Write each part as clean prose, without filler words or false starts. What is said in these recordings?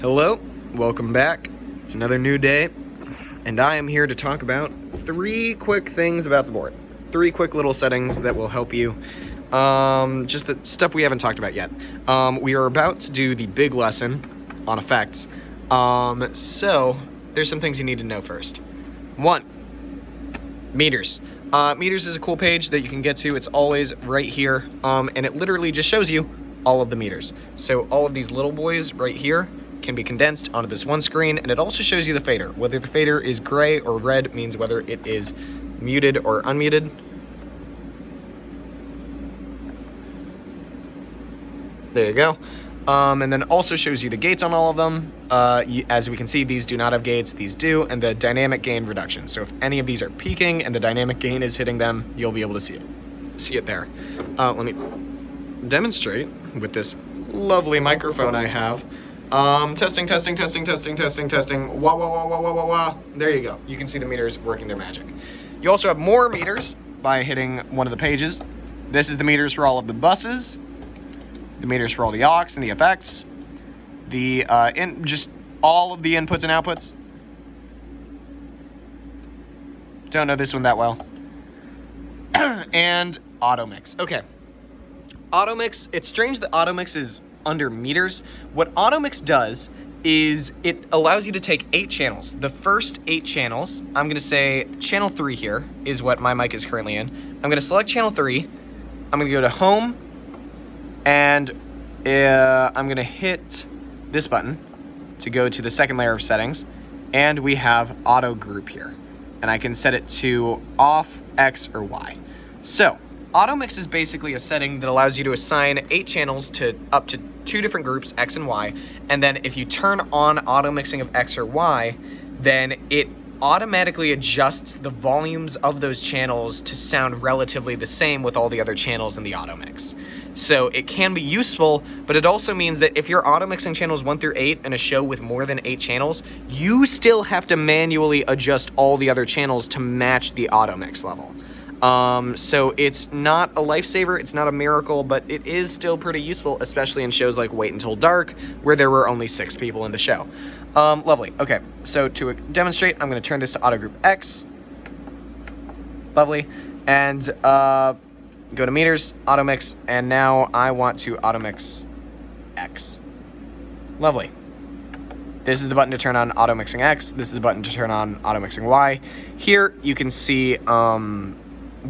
Hello, welcome back. It's another new day, and I am here to talk about 3 quick things about the board. 3 quick little settings that will help you. Just the stuff we haven't talked about yet. We are about to do the big lesson on effects. So there's some things you need to know first. 1, meters. Meters is a cool page that you can get to. It's always right here, and it literally just shows you all of the meters. So all of these little boys right here can be condensed onto this one screen, and it also shows you the fader. Whether the fader is gray or red means whether it is muted or unmuted. There you go. And then also shows you the gates on all of them. As we can see, these do not have gates, these do, and the dynamic gain reduction. So if any of these are peaking and the dynamic gain is hitting them, you'll be able to see it there. Let me demonstrate with this lovely microphone I have. Testing. Wah, wah, wah, wah, wah, wah, wah. There you go. You can see the meters working their magic. You also have more meters by hitting one of the pages. This is the meters for all of the buses, the meters for all the aux and the effects, the just all of the inputs and outputs. Don't know this one that well. And Automix. Okay. Automix, it's strange that Automix is under meters. What Automix does is it allows you to take 8 channels. The first 8 channels, I'm going to say channel 3 here is what my mic is currently in. I'm going to select channel 3. I'm going to go to home, and I'm going to hit this button to go to the second layer of settings, and we have auto group here, and I can set it to off, X, or Y. So Automix is basically a setting that allows you to assign 8 channels to up to 2 different groups, X and Y, and then if you turn on auto mixing of X or Y, then it automatically adjusts the volumes of those channels to sound relatively the same with all the other channels in the auto mix. So it can be useful, but it also means that if you're auto mixing channels 1 through 8 in a show with more than 8 channels, you still have to manually adjust all the other channels to match the auto mix level. So it's not a lifesaver, it's not a miracle, but it is still pretty useful, especially in shows like Wait Until Dark, where there were only 6 people in the show. Lovely. Okay, so to demonstrate, I'm going to turn this to auto group X. Lovely. And go to meters, auto mix, and now I want to auto mix X. Lovely. This is the button to turn on auto mixing X. This is the button to turn on auto mixing Y. Here you can see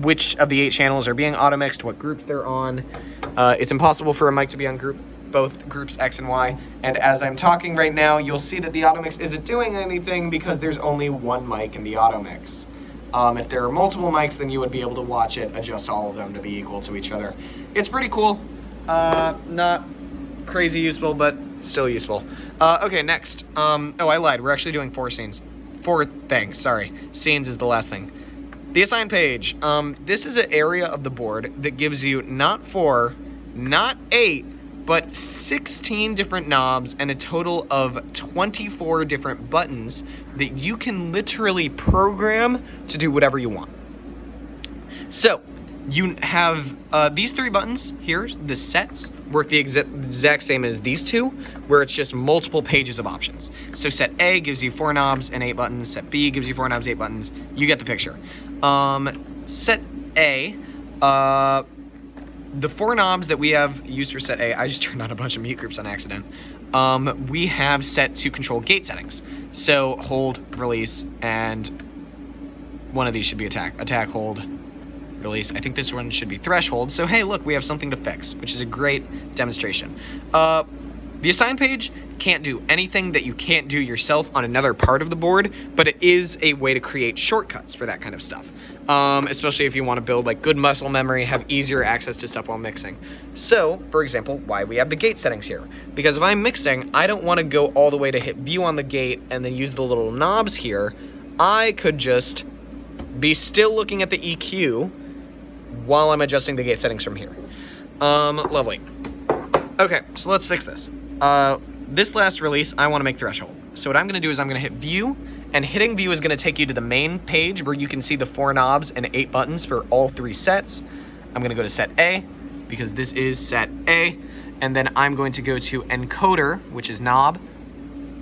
which of the 8 channels are being auto mixed, what groups they're on. It's impossible for a mic to be on both groups X and Y, and as I'm talking right now, you'll see that the auto mix isn't doing anything because there's only one mic in the auto mix. If there are multiple mics, then you would be able to watch it adjust all of them to be equal to each other. It's pretty cool. Not crazy useful, but still useful. Okay, next. Oh, I lied. We're actually doing 4 scenes. 4 things, sorry. Scenes is the last thing. The assign page. This is an area of the board that gives you not 4, not 8, but 16 different knobs and a total of 24 different buttons that you can literally program to do whatever you want. So you have these 3 buttons here, the sets, work the exact same as these 2, where it's just multiple pages of options. So set A gives you 4 knobs and 8 buttons, set B gives you 4 knobs, 8 buttons, you get the picture. Set A, the 4 knobs that we have used for set A, I just turned on a bunch of mute groups on accident, we have set to control gate settings. So hold, release, and one of these should be attack, hold, release. I think this one should be threshold. So hey, look, we have something to fix, which is a great demonstration. The assign page can't do anything that you can't do yourself on another part of the board, but it is a way to create shortcuts for that kind of stuff. Especially if you want to build like good muscle memory, have easier access to stuff while mixing. So, for example, why we have the gate settings here. Because if I'm mixing, I don't want to go all the way to hit view on the gate and then use the little knobs here. I could just be still looking at the EQ while I'm adjusting the gate settings from here. Lovely. Okay, so let's fix this. This last release, I want to make threshold. So what I'm going to do is I'm going to hit view, and hitting view is going to take you to the main page where you can see the 4 knobs and 8 buttons for all 3 sets. I'm going to go to set A because this is set A, and then I'm going to go to encoder, which is knob,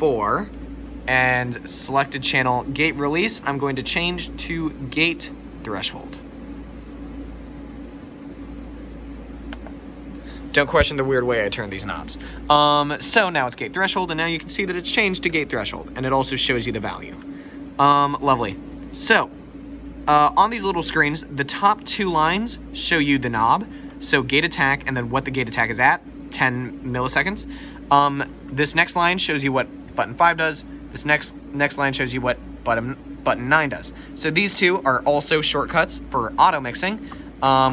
4 and selected channel gate release, I'm going to change to gate threshold. Don't question the weird way I turn these knobs. So now it's gate threshold, and now you can see that it's changed to gate threshold, and it also shows you the value. Lovely. So, on these little screens, the top 2 lines show you the knob, so gate attack, and then what the gate attack is at, 10 milliseconds. This next line shows you what button 5 does. This next line shows you what button 9 does. So these 2 are also shortcuts for auto mixing,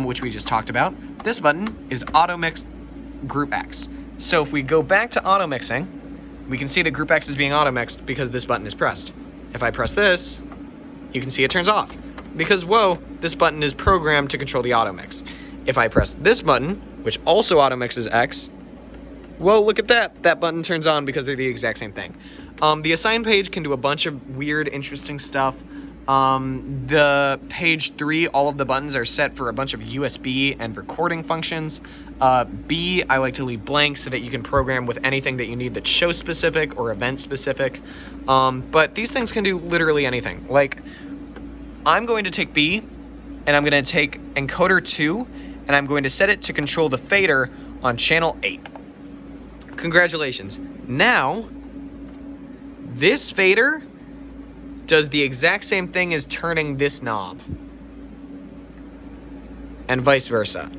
which we just talked about. This button is auto mix group X. So if we go back to auto mixing, we can see that group X is being auto mixed because this button is pressed. If I press this, you can see it turns off because, whoa, this button is programmed to control the auto mix. If I press this button, which also auto mixes X, whoa, look at that. That button turns on because they're the exact same thing. The assign page can do a bunch of weird, interesting stuff. The page 3, all of the buttons are set for a bunch of USB and recording functions. B, I like to leave blank so that you can program with anything that you need that's show specific or event specific. But these things can do literally anything. Like, I'm going to take B, and I'm going to take encoder 2, and I'm going to set it to control the fader on channel 8. Congratulations. Now, this fader does the exact same thing as turning this knob, and vice versa.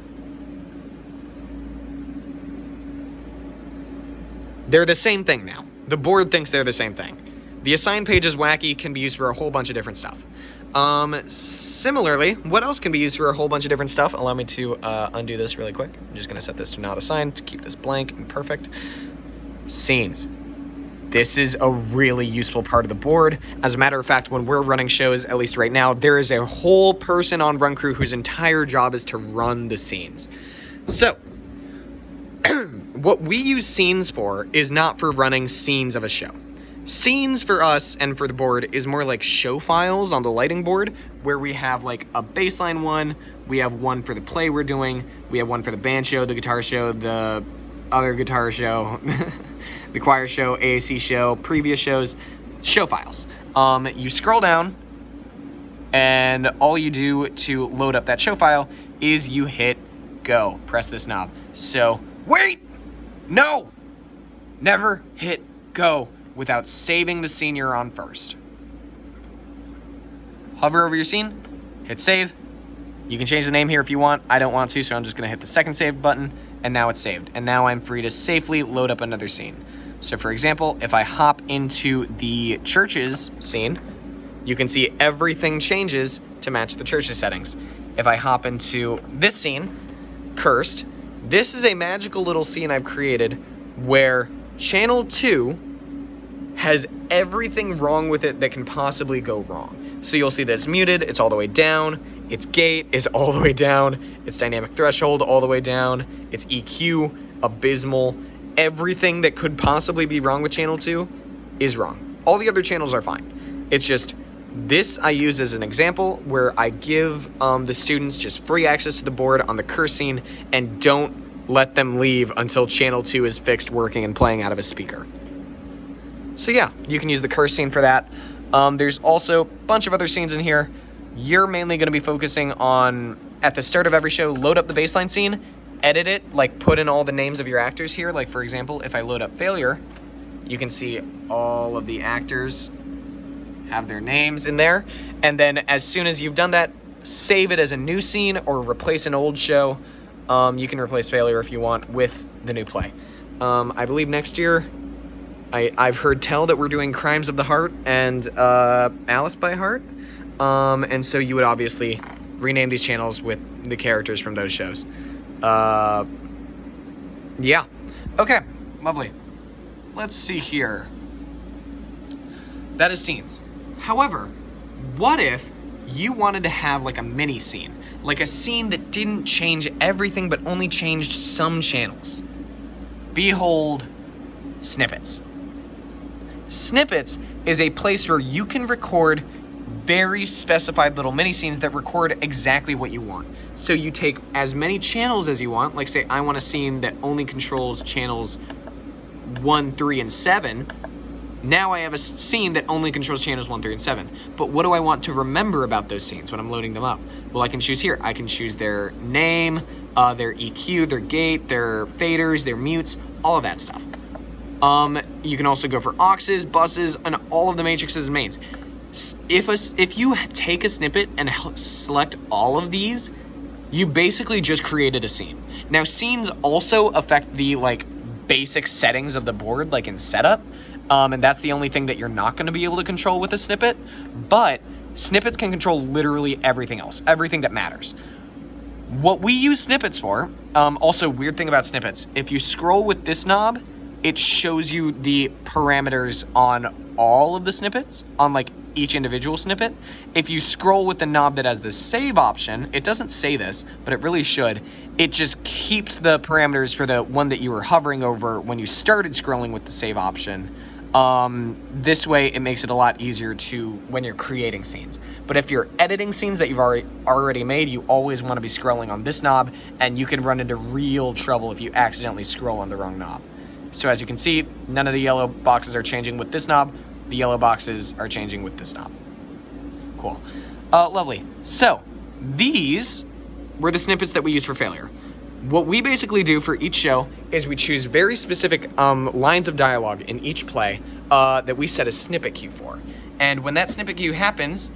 They're the same thing now. The board thinks they're the same thing. The assign page is wacky, can be used for a whole bunch of different stuff. Similarly, what else can be used for a whole bunch of different stuff? Allow me to undo this really quick. I'm just gonna set this to not assigned to keep this blank and perfect. Scenes. This is a really useful part of the board. As a matter of fact, when we're running shows, at least right now, there is a whole person on Run Crew whose entire job is to run the scenes. So, what we use scenes for is not for running scenes of a show. Scenes for us and for the board is more like show files on the lighting board, where we have like a baseline one, we have one for the play we're doing, we have one for the band show, the guitar show, the other guitar show, the choir show, AAC show, previous shows, show files. You scroll down, and all you do to load up that show file is you hit go. Press this knob. So, wait! No! Never hit go without saving the scene you're on first. Hover over your scene, hit save. You can change the name here if you want. I don't want to, so I'm just going to hit the second save button, and now it's saved. And now I'm free to safely load up another scene. So for example, if I hop into the church's scene, you can see everything changes to match the church's settings. If I hop into this scene, Cursed, this is a magical little scene I've created where channel 2 has everything wrong with it that can possibly go wrong. So you'll see that it's muted, it's all the way down, its gate is all the way down, its dynamic threshold all the way down, its EQ, abysmal. Everything that could possibly be wrong with channel 2 is wrong. All the other channels are fine. It's just this I use as an example where I give the students just free access to the board on the curse scene and don't let them leave until channel 2 is fixed, working, and playing out of a speaker. So yeah, you can use the curse scene for that. There's also a bunch of other scenes in here. You're mainly going to be focusing on, at the start of every show, load up the baseline scene, edit it, like put in all the names of your actors here. Like for example, if I load up Failure, you can see all of the actors have their names in there. And then as soon as you've done that, save it as a new scene or replace an old show. You can replace Failure if you want with the new play. I believe next year, I've heard tell that we're doing Crimes of the Heart and Alice by Heart. And so you would obviously rename these channels with the characters from those shows. Yeah. Okay, lovely. Let's see here. That is scenes. However, what if you wanted to have like a mini scene? Like a scene that didn't change everything but only changed some channels. Behold, Snippets. Snippets is a place where you can record very specified little mini scenes that record exactly what you want. So you take as many channels as you want, like say I want a scene that only controls channels 1, 3, and 7, Now I have a scene that only controls channels 1, 3, and 7. But what do I want to remember about those scenes when I'm loading them up? Well, I can choose here. I can choose their name, their EQ, their gate, their faders, their mutes, all of that stuff. You can also go for auxes, buses, and all of the matrices and mains. If you take a snippet and select all of these, you basically just created a scene. Now, scenes also affect the basic settings of the board, like in setup. And that's the only thing that you're not going to be able to control with a snippet. But snippets can control literally everything else, everything that matters. What we use snippets for, also weird thing about snippets, if you scroll with this knob, it shows you the parameters on all of the snippets, on each individual snippet. If you scroll with the knob that has the save option, it doesn't say this, but it really should. It just keeps the parameters for the one that you were hovering over when you started scrolling with the save option. This way it makes it a lot easier to when you're creating scenes. But if you're editing scenes that you've already made, you always want to be scrolling on this knob, and you can run into real trouble if you accidentally scroll on the wrong knob. So as you can see, none of the yellow boxes are changing with this knob. The yellow boxes are changing with this knob. Cool. Lovely. So these were the snippets that we use for failure. What we basically do for each show is we choose very specific lines of dialogue in each play that we set a snippet cue for. And when that snippet cue happens,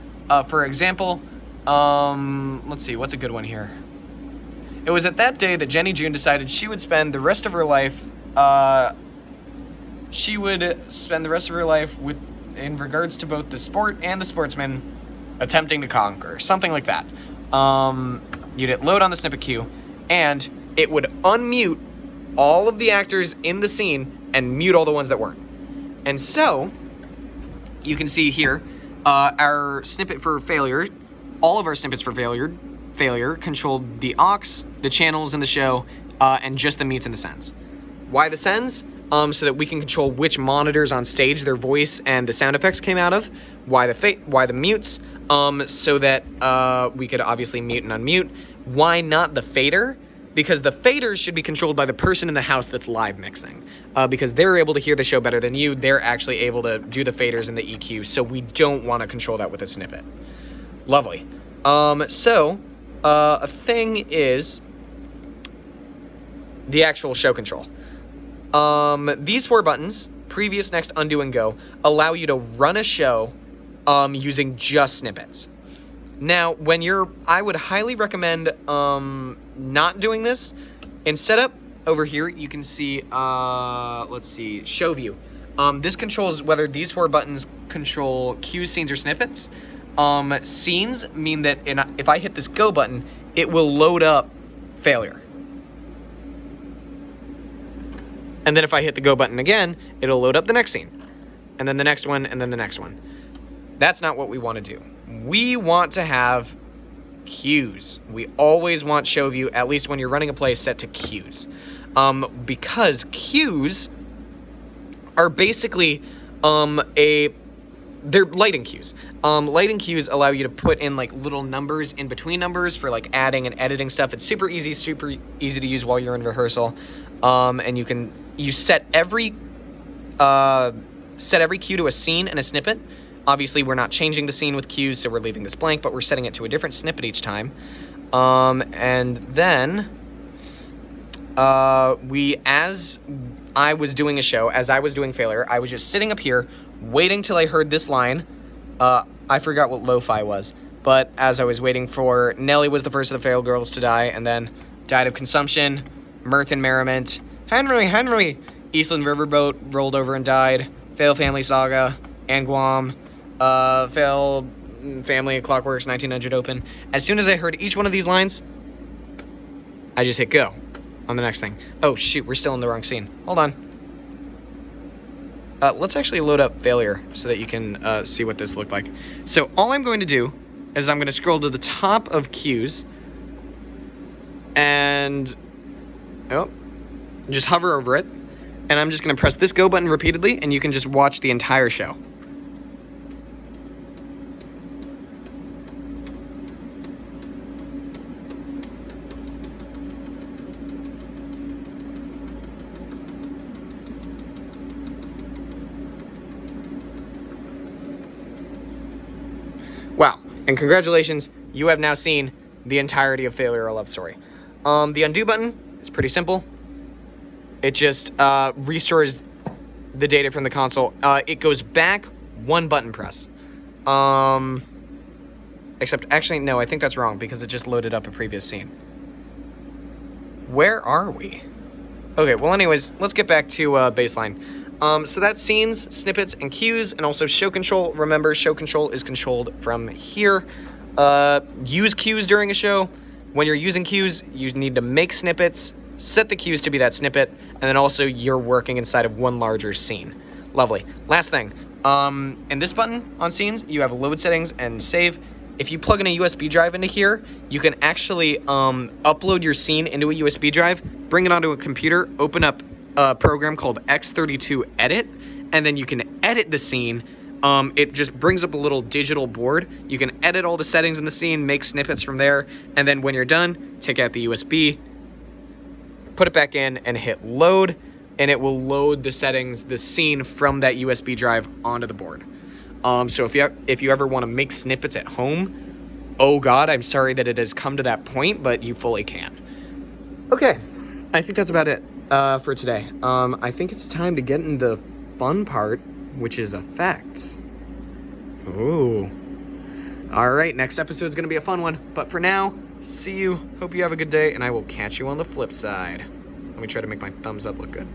for example, let's see, what's a good one here? It was at that day that Jenny June decided she would spend the rest of her life with, in regards to both the sport and the sportsman, attempting to conquer, something like that. You'd hit load on the snippet cue, and it would unmute all of the actors in the scene and mute all the ones that weren't. And so, you can see here, our snippet for failure, all of our snippets for failure controlled the aux, the channels in the show, and just the mutes and the sends. Why the sends? So that we can control which monitors on stage their voice and the sound effects came out of. Why the mutes? So that we could obviously mute and unmute. Why not the fader? Because the faders should be controlled by the person in the house that's live mixing. Because they're able to hear the show better than you. They're actually able to do the faders and the EQ. So we don't want to control that with a snippet. Lovely. A thing is the actual show control. These 4 buttons, previous, next, undo, and go, allow you to run a show using just snippets. Now, I would highly recommend not doing this. In setup, over here, you can see, let's see, show view. This controls whether these 4 buttons control cues, scenes, or snippets. Scenes mean that if I hit this go button, it will load up failure. And then if I hit the go button again, it'll load up the next scene. And then the next one, and then the next one. That's not what we want to do. We want to have cues. We always want show view, at least when you're running a play, set to cues. Because cues are basically they're lighting cues. Lighting cues allow you to put in little numbers in between numbers for adding and editing stuff. It's super easy to use while you're in rehearsal. And you set every cue to a scene and a snippet. Obviously, we're not changing the scene with cues, so we're leaving this blank, but we're setting it to a different snippet each time. And then as I was doing a show, as I was doing failure, I was just sitting up here waiting till I heard this line. I forgot what lo-fi was, but as I was waiting for Nellie was the first of the failed girls to die, and then died of consumption, mirth and merriment, Henry, Eastland Riverboat rolled over and died, Fail Family Saga, and Guam, Fail Family Clockworks 1900 Open. As soon as I heard each one of these lines, I just hit go on the next thing. Oh shoot, we're still in the wrong scene. Hold on. Let's actually load up failure so that you can see what this looked like. So all I'm going to do is I'm going to scroll to the top of cues and just hover over it, and I'm just going to press this go button repeatedly, and you can just watch the entire show. And congratulations, you have now seen the entirety of Failure or Love Story. The undo button is pretty simple. It just restores the data from the console. It goes back one button press. Except, actually, no, I think that's wrong because it just loaded up a previous scene. Where are we? Okay, well, anyways, let's get back to baseline. So that's scenes, snippets, and cues, and also show control. Remember, show control is controlled from here. Use cues during a show. When you're using cues, you need to make snippets, set the cues to be that snippet, and then also you're working inside of one larger scene. Lovely. Last thing, in this button on scenes, you have load settings and save. If you plug in a USB drive into here, you can actually upload your scene into a USB drive, bring it onto a computer, open up a program called X32 Edit, and then you can edit the scene. It just brings up a little digital board. You can edit all the settings in the scene, make snippets from there, and then when you're done, take out the USB, put it back in, and hit load, and it will load the settings, the scene from that USB drive onto the board. So if you ever want to make snippets at home, oh god, I'm sorry that it has come to that point, but you fully can. Okay, I think that's about it for today. I think it's time to get into the fun part, which is effects. Ooh. Alright, next episode's gonna be a fun one, but for now, see you, hope you have a good day, and I will catch you on the flip side. Let me try to make my thumbs up look good.